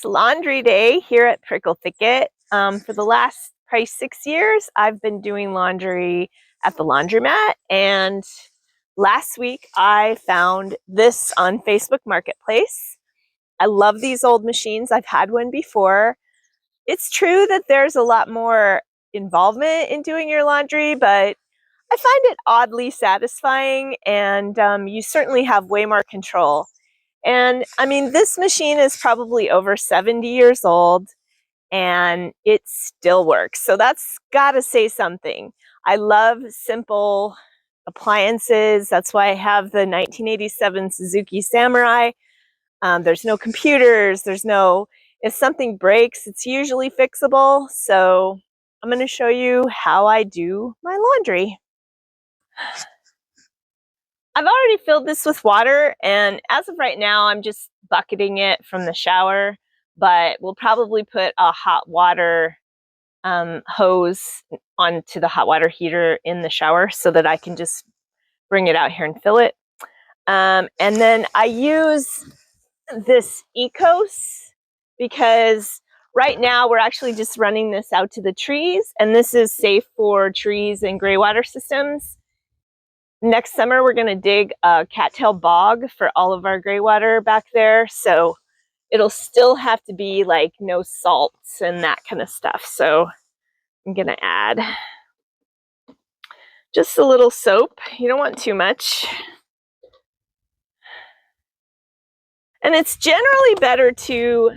It's laundry day here at Pricklethicket. For the last probably 6 years, I've been doing laundry at the laundromat, and last week I found this on Facebook Marketplace. I love these old machines. I've had one before. It's true that there's a lot more involvement in doing your laundry, but I find it oddly satisfying, and you certainly have way more control. And I mean, this machine is probably over 70 years old and it still works. So that's got to say something. I love simple appliances. That's why I have the 1987 Suzuki Samurai. There's no computers. If something breaks, it's usually fixable. So I'm going to show you how I do my laundry. I've already filled this with water, and as of right now, I'm just bucketing it from the shower, but we'll probably put a hot water hose onto the hot water heater in the shower so that I can just bring it out here and fill it. And then I use this Ecos because right now we're actually just running this out to the trees, and this is safe for trees and gray water systems. Next summer, we're going to dig a cattail bog for all of our gray water back there. So it'll still have to be like no salts and that kind of stuff. So I'm going to add just a little soap. You don't want too much. And it's generally better to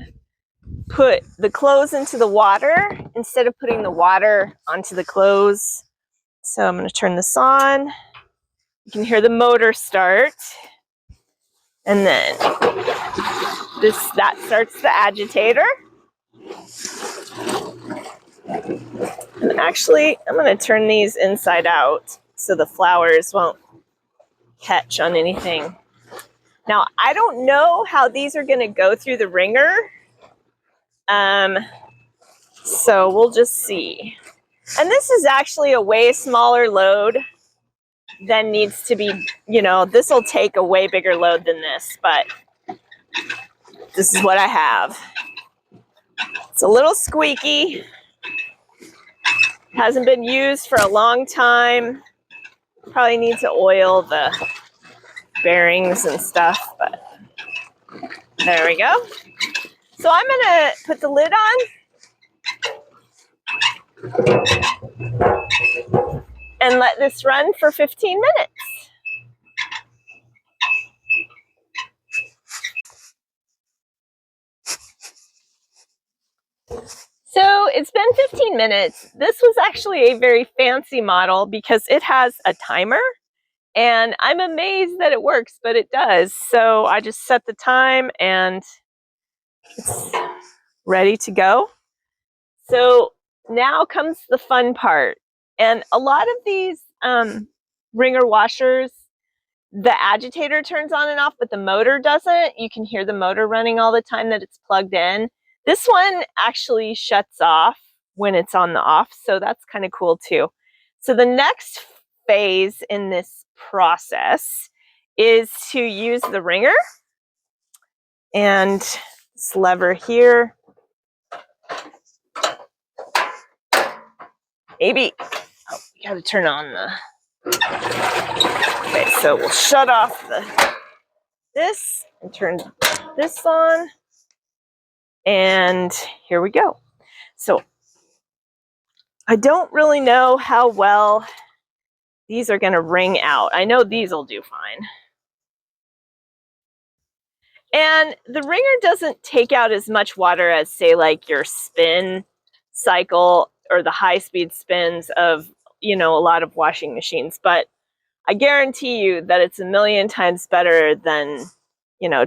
put the clothes into the water instead of putting the water onto the clothes. So I'm going to turn this on. You can hear the motor start, and then that starts the agitator. And actually, I'm going to turn these inside out so the flowers won't catch on anything. Now, I don't know how these are going to go through the wringer, so we'll just see. And this is actually a way smaller load than needs to be, this will take a way bigger load than this, but this is what I have. It's a little squeaky. Hasn't been used for a long time. Probably need to oil the bearings and stuff, but there we go. So I'm gonna put the lid on and let this run for 15 minutes. So it's been 15 minutes. This was actually a very fancy model because it has a timer, and I'm amazed that it works, but it does. So I just set the time and it's ready to go. So now comes the fun part. And a lot of these wringer washers, the agitator turns on and off, but the motor doesn't. You can hear the motor running all the time that it's plugged in. This one actually shuts off when it's on the off, so that's kind of cool too. So the next phase in this process is to use the wringer, and this lever here. Maybe, we gotta turn on the, okay, so we'll shut off this and turn this on. And here we go. So I don't really know how well these are going to wring out. I know these will do fine. And the wringer doesn't take out as much water as, say, like your spin cycle or the high-speed spins of, a lot of washing machines. But I guarantee you that it's a million times better than,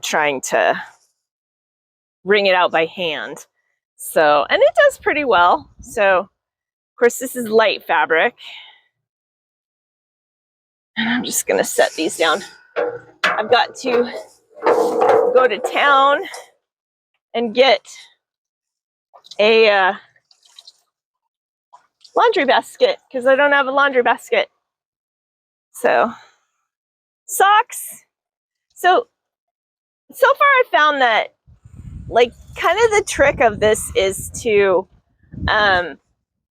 trying to wring it out by hand. So, and it does pretty well. So, of course, this is light fabric. And I'm just going to set these down. I've got to go to town and get a laundry basket because I don't have a laundry basket. So, socks. So far I found that like kind of the trick of this is to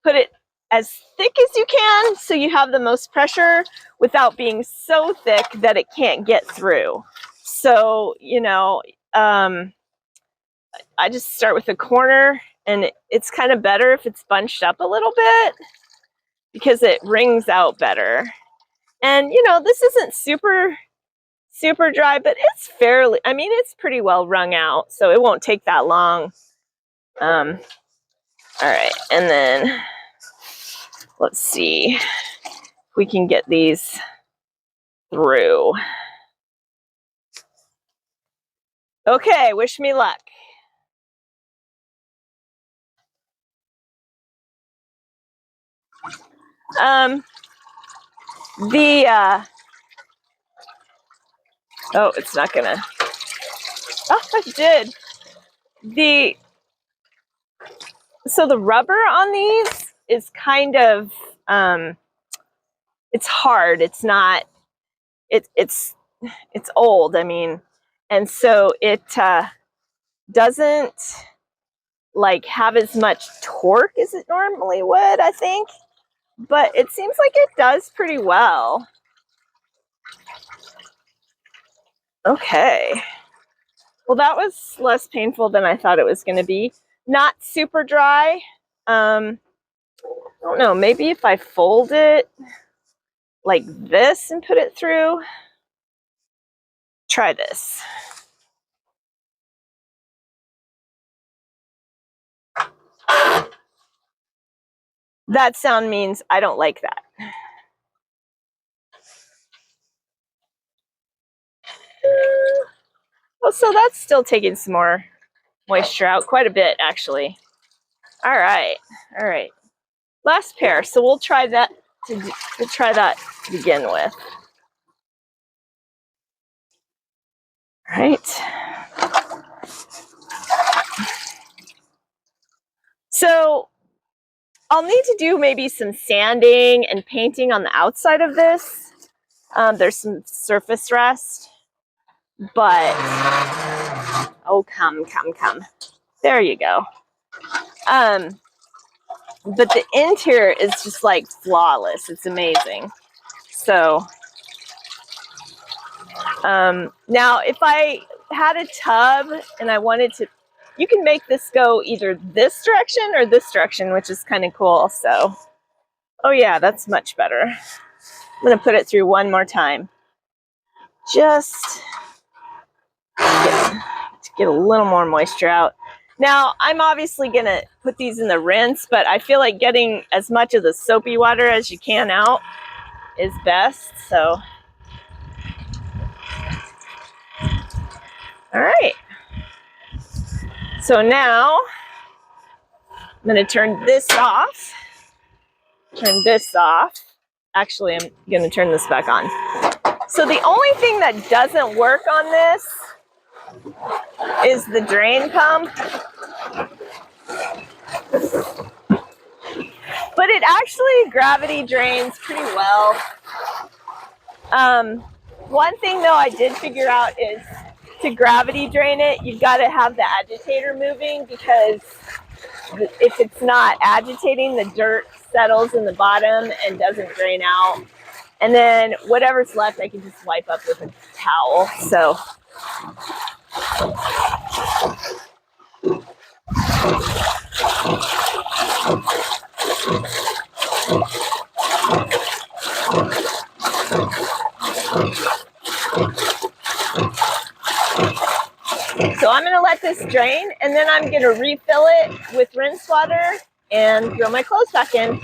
put it as thick as you can so you have the most pressure without being so thick that it can't get through. So, you know, I just start with the corner, and it's kind of better if it's bunched up a little bit because it rings out better. And, you know, this isn't super dry, but it's fairly, I mean, it's pretty well wrung out, so it won't take that long. All right, and then let's see if we can get these through. Okay, wish me luck. Oh, it's not gonna, oh, it did. So the rubber on these is kind of, it's hard. It's not, it's old, I mean, and so it doesn't like have as much torque as it normally would, I think, but it seems like it does pretty well. Okay. Well, that was less painful than I thought it was going to be. Not super dry. I don't know, maybe if I fold it like this and put it through. Try this. That sound means I don't like that. Well, so that's still taking some more moisture out, quite a bit actually. All right, last pair. So we'll try that to begin with. All right. So I'll need to do maybe some sanding and painting on the outside of this. There's some surface rust, but oh, come. There you go. But the interior is just like flawless. It's amazing. So now if I had a tub and I wanted to, you can make this go either this direction or this direction, which is kind of cool. So, oh yeah, that's much better. I'm gonna put it through one more time. Just to get a little more moisture out. Now, I'm obviously gonna put these in the rinse, but I feel like getting as much of the soapy water as you can out is best, so. All right. So now, I'm gonna turn this off. Actually, I'm gonna turn this back on. So the only thing that doesn't work on this is the drain pump. But it actually gravity drains pretty well. One thing though I did figure out is to gravity drain it, you've got to have the agitator moving, because if it's not agitating, the dirt settles in the bottom and doesn't drain out. And then whatever's left, I can just wipe up with a towel. So. So I'm going to let this drain, and then I'm going to refill it with rinse water and throw my clothes back in.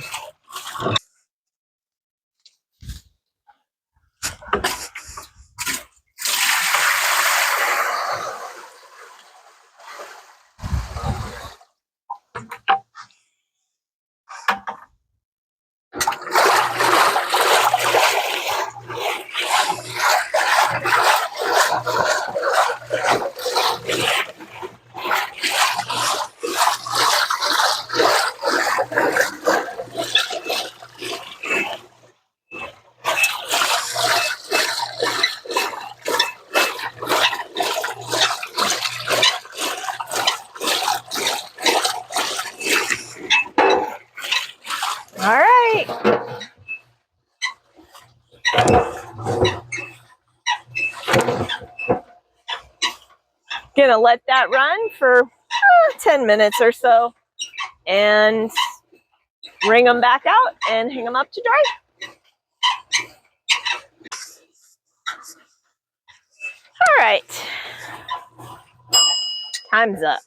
Gonna let that run for 10 minutes or so and wring them back out and hang them up to dry. All right, time's up.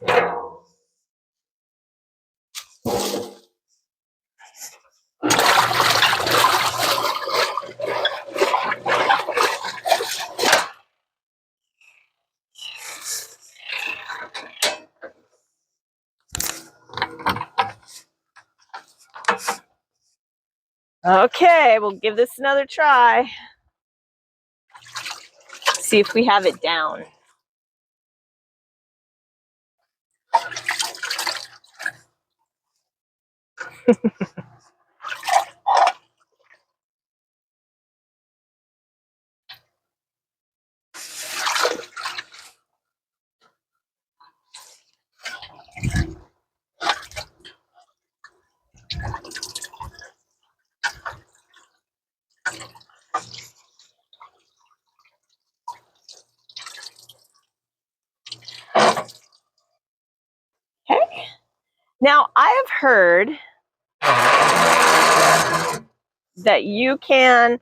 Okay, we'll give this another try. See if we have it down. Okay. Now, I have heard that you can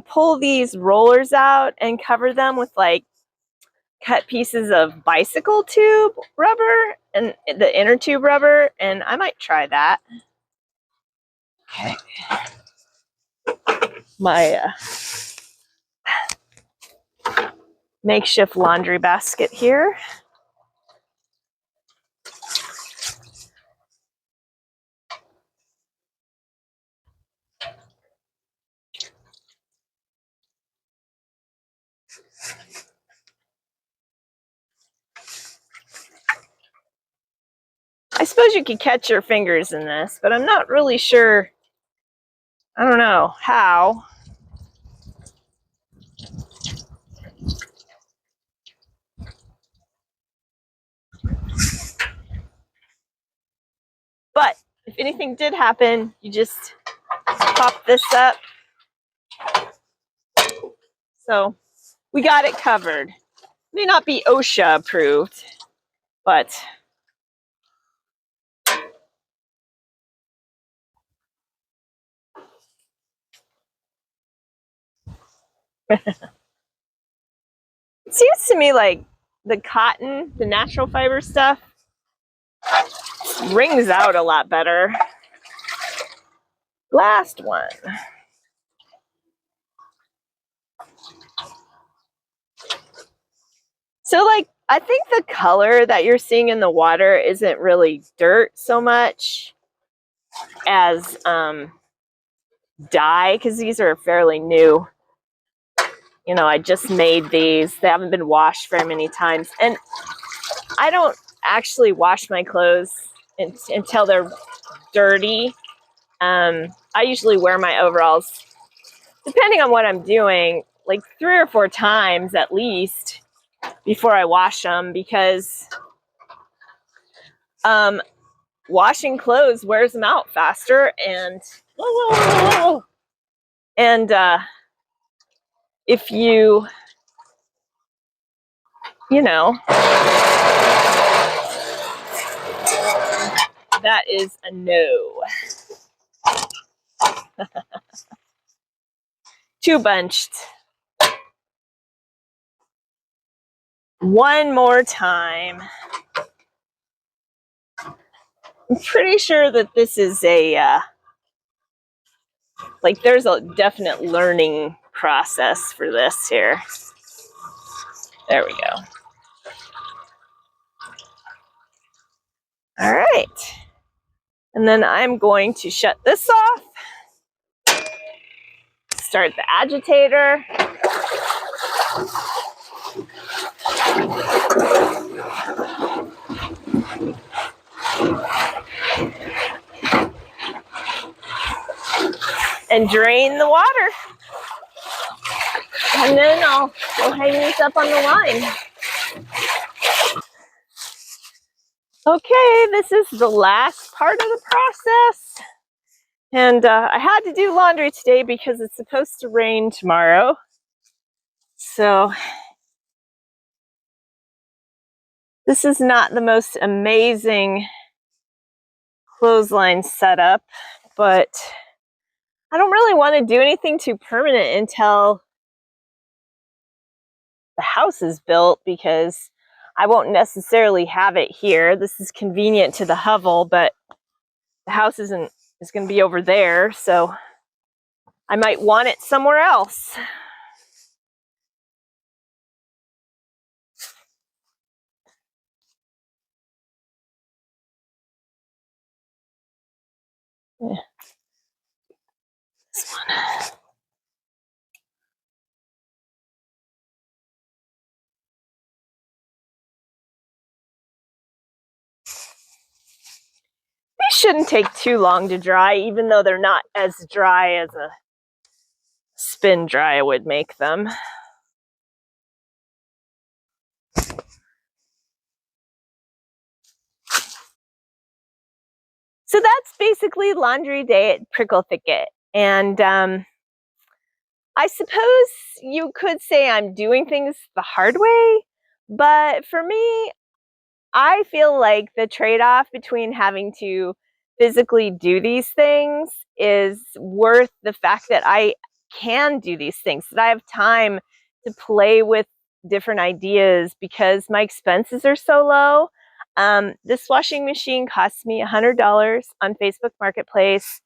pull these rollers out and cover them with like cut pieces of bicycle tube rubber and the inner tube rubber, and I might try that. Okay. My makeshift laundry basket here. I suppose you could catch your fingers in this, but I'm not really sure. I don't know how. But if anything did happen, you just pop this up. So we got it covered. May not be OSHA approved, but it seems to me like the cotton, the natural fiber stuff, wrings out a lot better. Last one. So like, I think the color that you're seeing in the water isn't really dirt so much as dye, because these are fairly new. You know, I just made these. They haven't been washed very many times. And I don't actually wash my clothes until they're dirty. I usually wear my overalls, depending on what I'm doing, like 3 or 4 times at least before I wash them, because washing clothes wears them out faster, and if you know, that is a no. Too bunched. One more time. I'm pretty sure that this is a like, there's a definite learning process for this here. There we go. All right. And then I'm going to shut this off. Start the agitator. And drain the water. And then I'll hang these up on the line. Okay, this is the last part of the process. And I had to do laundry today because it's supposed to rain tomorrow. So this is not the most amazing clothesline setup, but I don't really want to do anything too permanent until the house is built, because I won't necessarily have it here. This is convenient to the hovel, but the house is going to be over there, so I might want it somewhere else. Yeah. This one. These shouldn't take too long to dry, even though they're not as dry as a spin dry would make them. So that's basically laundry day at Pricklethicket. And I suppose you could say I'm doing things the hard way, but for me, I feel like the trade-off between having to physically do these things is worth the fact that I can do these things, that I have time to play with different ideas because my expenses are so low. This washing machine costs me $100 on Facebook Marketplace,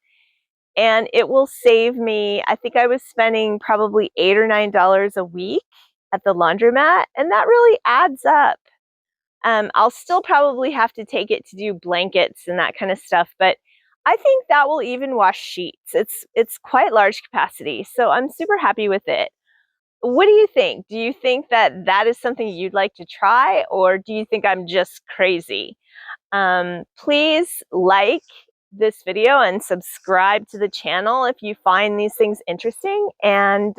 and it will save me, I think I was spending probably $8 or $9 a week at the laundromat, and that really adds up. I'll still probably have to take it to do blankets and that kind of stuff, but I think that will even wash sheets. It's quite large capacity, so I'm super happy with it. What do you think? Do you think that that is something you'd like to try, or do you think I'm just crazy? Please like this video and subscribe to the channel if you find these things interesting. And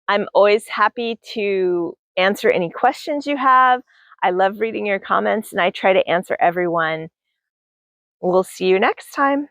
I'm always happy to answer any questions you have. I love reading your comments, and I try to answer everyone. We'll see you next time.